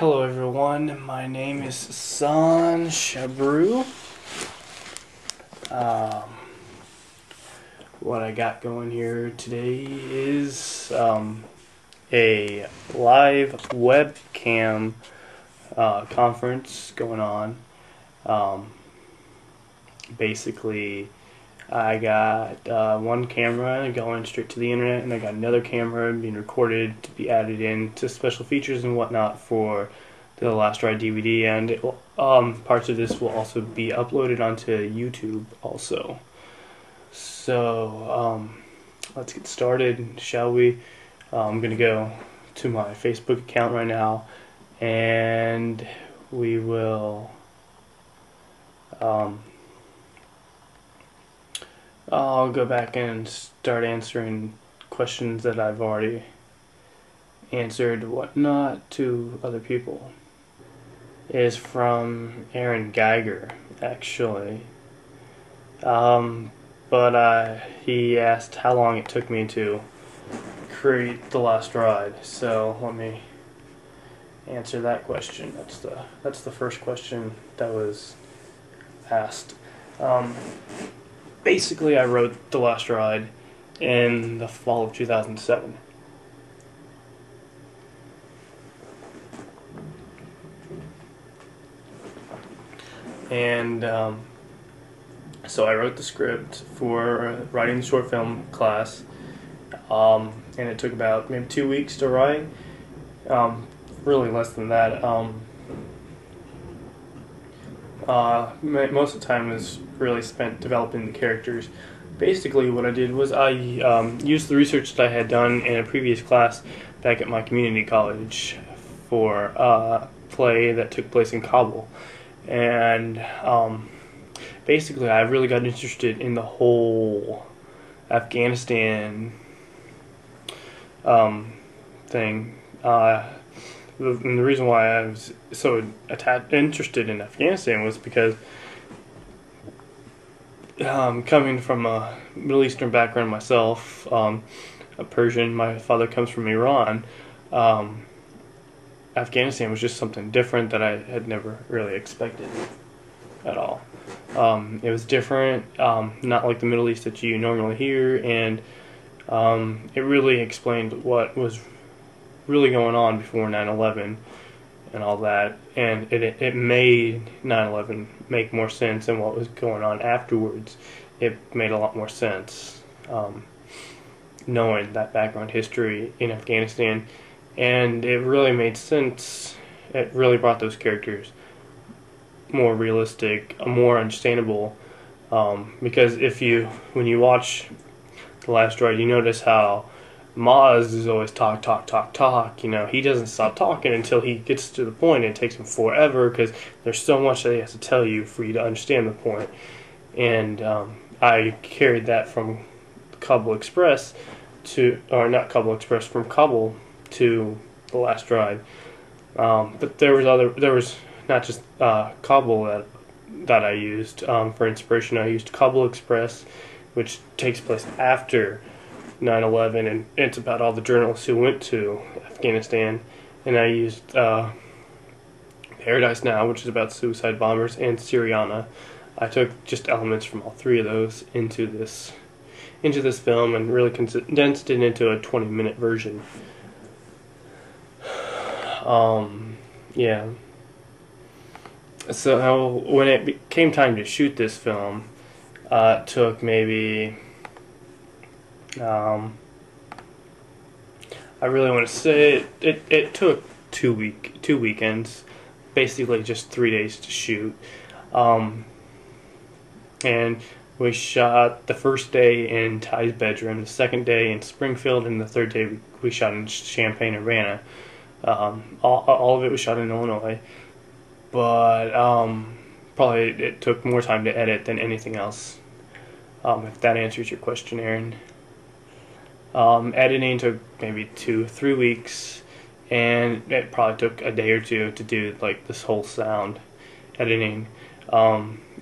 Hello everyone, my name is San Shabru. Um, what I got going here today is a live webcam conference going on. Basically, I got one camera going straight to the internet, and I got another camera being recorded to be added in to special features and whatnot for the Last Ride DVD, and it will, parts of this will also be uploaded onto YouTube also. So let's get started, shall we? I'm gonna go to my Facebook account right now, and we will I'll go back and start answering questions that I've already answered, whatnot, to other people. It is from Aaron Geiger, actually. But he asked how long it took me to create The Last Ride, so let me answer that question. That's the first question that was asked. Basically, I wrote The Last Ride in the fall of 2007. And so I wrote the script for writing the short film class, and it took about maybe 2 weeks to write. Really less than that. Most of the time was really spent developing the characters. Basically, what I did was I used the research that I had done in a previous class back at my community college for a play that took place in Kabul. And basically, I really got interested in the whole Afghanistan thing. And the reason why I was so interested in Afghanistan was because coming from a Middle Eastern background myself, a Persian, my father comes from Iran, Afghanistan was just something different that I had never really expected at all. It was different, not like the Middle East that you normally hear, and it really explained what was really going on before 9/11 and all that, and it made 9/11 make more sense than what was going on afterwards. It made a lot more sense, knowing that background history in Afghanistan, and it really made sense. It really brought those characters more realistic, more understandable, because when you watch The Last Ride, you notice how Maz is always talk. You know, he doesn't stop talking until he gets to the point. It takes him forever because there's so much that he has to tell you for you to understand the point. And I carried that from Kabul Express from Kabul to The Last Ride. But there was not just Kabul that I used for inspiration. I used Kabul Express, which takes place after 9/11, and it's about all the journalists who went to Afghanistan. And I used Paradise Now, which is about suicide bombers, and Syriana. I took just elements from all three of those into this film and really condensed it into a 20-minute version. Yeah. So when it came time to shoot this film, it took maybe I really want to say it took two weekends, basically just 3 days to shoot, and we shot the first day in Ty's bedroom, the second day in Springfield, and the third day we shot in Champaign-Urbana. All of it was shot in Illinois, but probably it took more time to edit than anything else. If that answers your question, Aaron. Editing took maybe 2-3 weeks, and it probably took a day or two to do like this whole sound editing.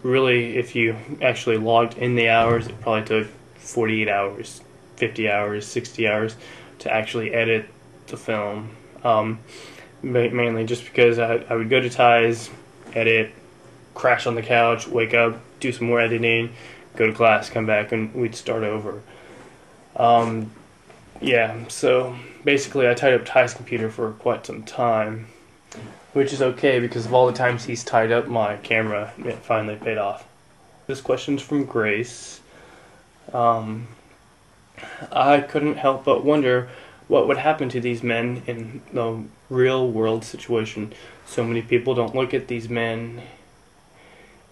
Really, if you actually logged in the hours, it probably took 48 hours, 50 hours, 60 hours to actually edit the film. mainly just because I would go to ties, edit, crash on the couch, wake up, do some more editing, go to class, come back, and we'd start over. Yeah, so basically I tied up Ty's computer for quite some time, which is okay because of all the times he's tied up my camera, it finally paid off. This question's from Grace. I couldn't help but wonder what would happen to these men in the real world situation. So many people don't look at these men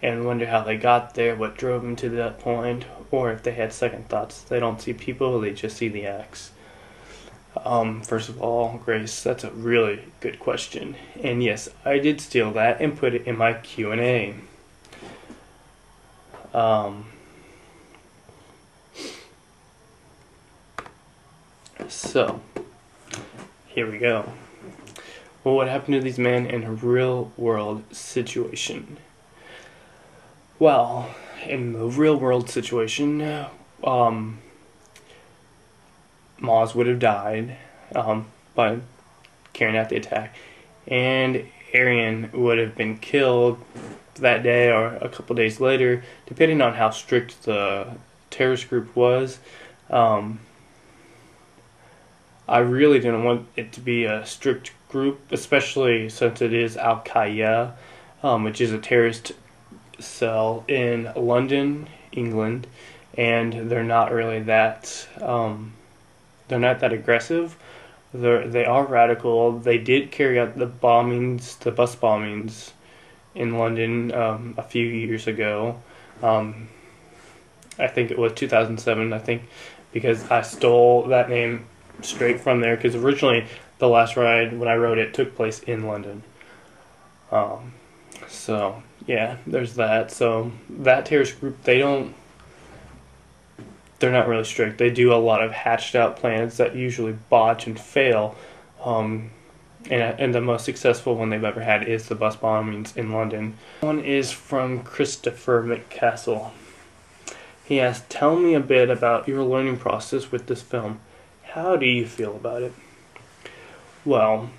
and wonder how they got there, what drove them to that point, or if they had second thoughts. They don't see people, they just see the acts. First of all, Grace, that's a really good question. And yes, I did steal that and put it in my Q&A. So, here we go. Well, what happened to these men in a real world situation? Well, in the real world situation, Maz would have died by carrying out the attack, and Arian would have been killed that day or a couple days later, depending on how strict the terrorist group was. I really didn't want it to be a strict group, especially since it is Al-Qaeda, which is a terrorist cell in London, England, and they're not really that they're not that aggressive. They are radical. They did carry out the bombings, the bus bombings in London a few years ago. I think it was 2007, I think, because I stole that name straight from there, because originally the last ride, when I wrote it, took place in London. So, yeah, there's that. So, that terrorist group, they're not really strict. They do a lot of hatched out plans that usually botch and fail. And the most successful one they've ever had is the bus bombings in London. One is from Christopher McCastle. He asked, "Tell me a bit about your learning process with this film. How do you feel about it?" Well,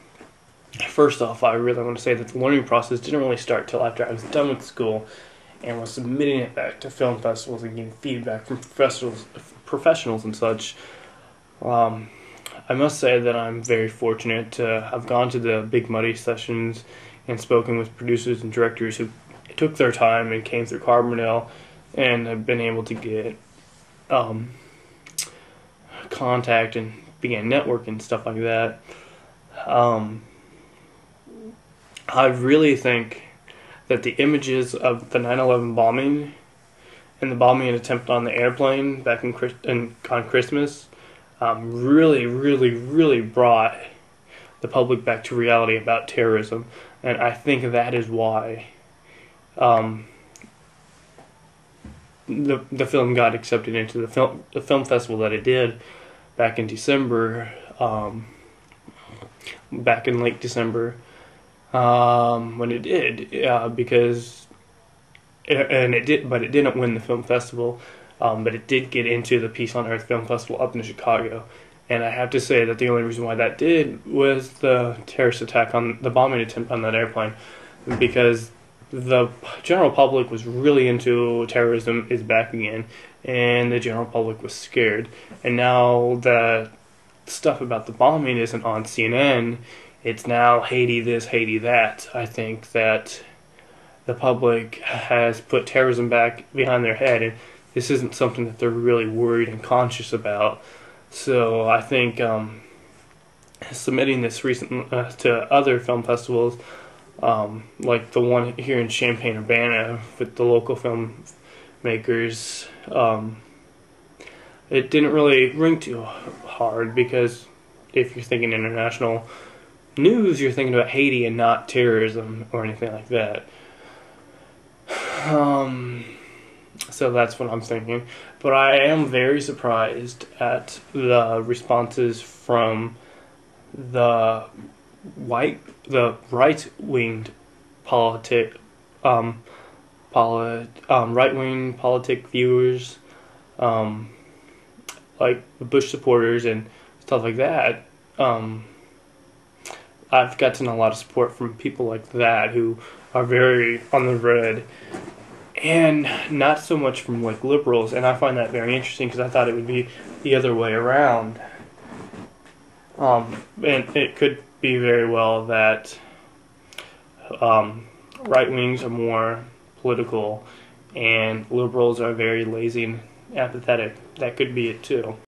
first off, I really want to say that the learning process didn't really start till after I was done with school and was submitting it back to film festivals and getting feedback from professionals and such. I must say that I'm very fortunate to have gone to the Big Muddy sessions and spoken with producers and directors who took their time and came through Carbondale and have been able to get contact and began networking and stuff like that. I really think that the images of the 9/11 bombing and the bombing attempt on the airplane back on Christmas really brought the public back to reality about terrorism, and I think that is why the film got accepted into the film festival that it did back in December, back in late December, when it did, because but it didn't win the film festival, but it did get into the Peace on Earth Film Festival up in Chicago. And I have to say that the only reason why that did was the terrorist attack on the bombing attempt on that airplane, because the general public was really into terrorism is back again, and the general public was scared. And now the stuff about the bombing isn't on CNN, it's now Haiti this, Haiti that. I think that the public has put terrorism back behind their head, and this isn't something that they're really worried and conscious about. So I think submitting this to other film festivals, like the one here in Champaign-Urbana with the local filmmakers, it didn't really ring too hard, because if you're thinking international news, you're thinking about Haiti and not terrorism or anything like that. So that's what I'm thinking. But I am very surprised at the responses from the right-winged right-wing politic viewers, like the Bush supporters and stuff like that. I've gotten a lot of support from people like that who are very on the red, and not so much from like liberals. And I find that very interesting because I thought it would be the other way around. And it could be very well that right wings are more political and liberals are very lazy and apathetic. That could be it too.